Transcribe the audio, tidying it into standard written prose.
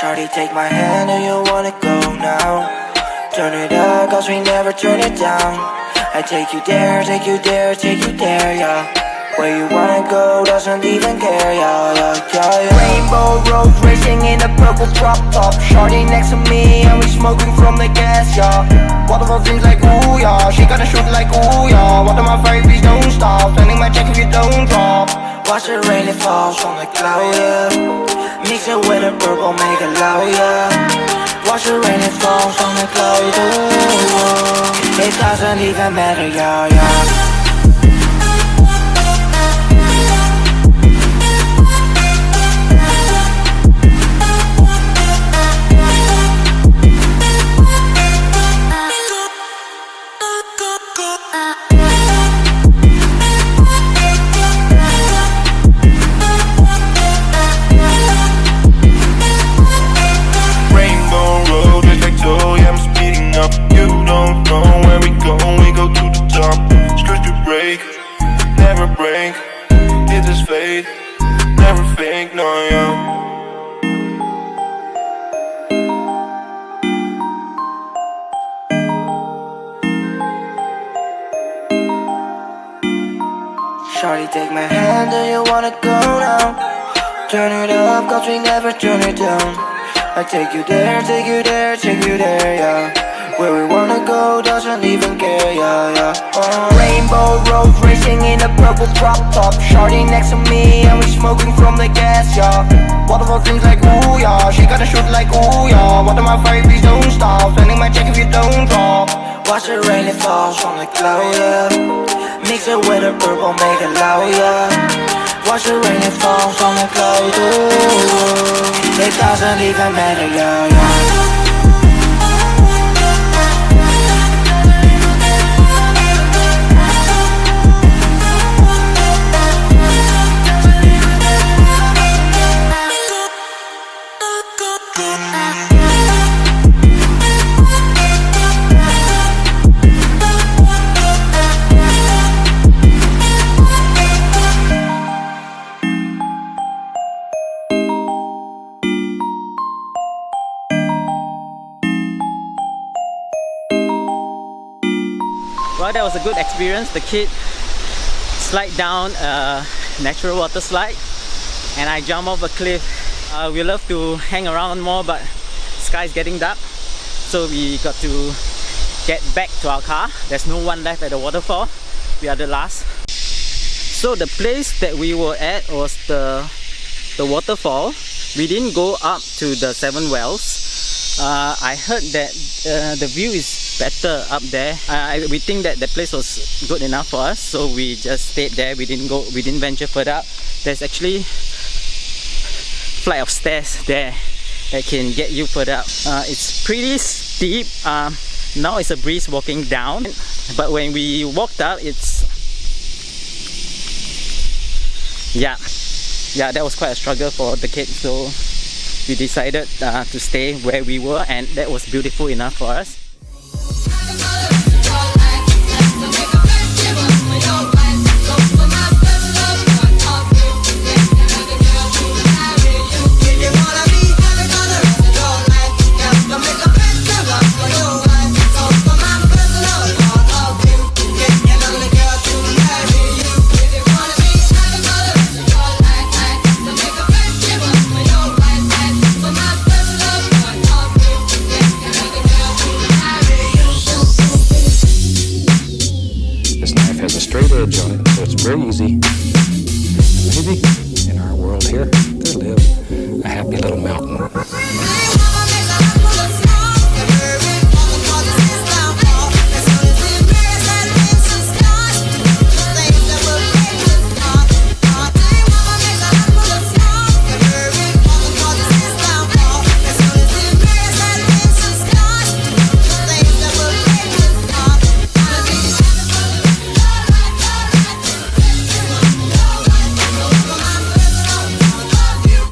Shawty, take my hand, do you wanna go now? Turn it up, cause we never turn it down. I take you there, take you there, take you there, yeah. Where you wanna go, doesn't even care, yeah, yeah, yeah, yeah. Rainbow road racing in a purple drop top. Shawty next to me and we smoking from the gas, yeah. Waterfall seems like ooh, yeah. She gotta shoot like ooh, yeah. Water my fire, please don't stop. Sending my check if you don't drop. Watch it rain, it falls from the cloud, yeah. Mix it with the purple, make it loud, yeah. Watch it rain, it falls from the cloud, ooh. It doesn't even matter, yeah, yeah. Shawty, take my hand, do you wanna go now? Turn it up, cause we never turn it down. I take you there, take you there, take you there, yeah. Where we wanna go, doesn't even care, yeah, yeah. Rainbow road racing in a purple drop top. Shawty next to me and we smoking from the gas, yeah. Waterfall seems like ooh, yeah. She gotta shoot like ooh, yeah. Water my fire, please don't stop. Sending my check if you don't drop. Watch it rain, it falls from the cloud, yeah. Mix it with the purple, make it loud, yeah. Watch the rain, it falls on the cloud, ooh. It doesn't even matter, yeah, yeah. Well, that was a good experience. The kid slide down a natural water slide and I jump off a cliff. We love to hang around more, but sky is getting dark, so we got to get back to our car. There's no one left at the waterfall. We are the last. So the place that we were at was the waterfall. We didn't go up to the 7 wells. I heard that the view is better up there. We think that the place was good enough for us, so we just stayed there. We didn't venture further up. There's actually flight of stairs there that can get you further up. It's pretty steep. Now it's a breeze walking down, but when we walked up, it's yeah, that was quite a struggle for the kids. So we decided to stay where we were, and that was beautiful enough for us. Has a straight edge on it, so it's very easy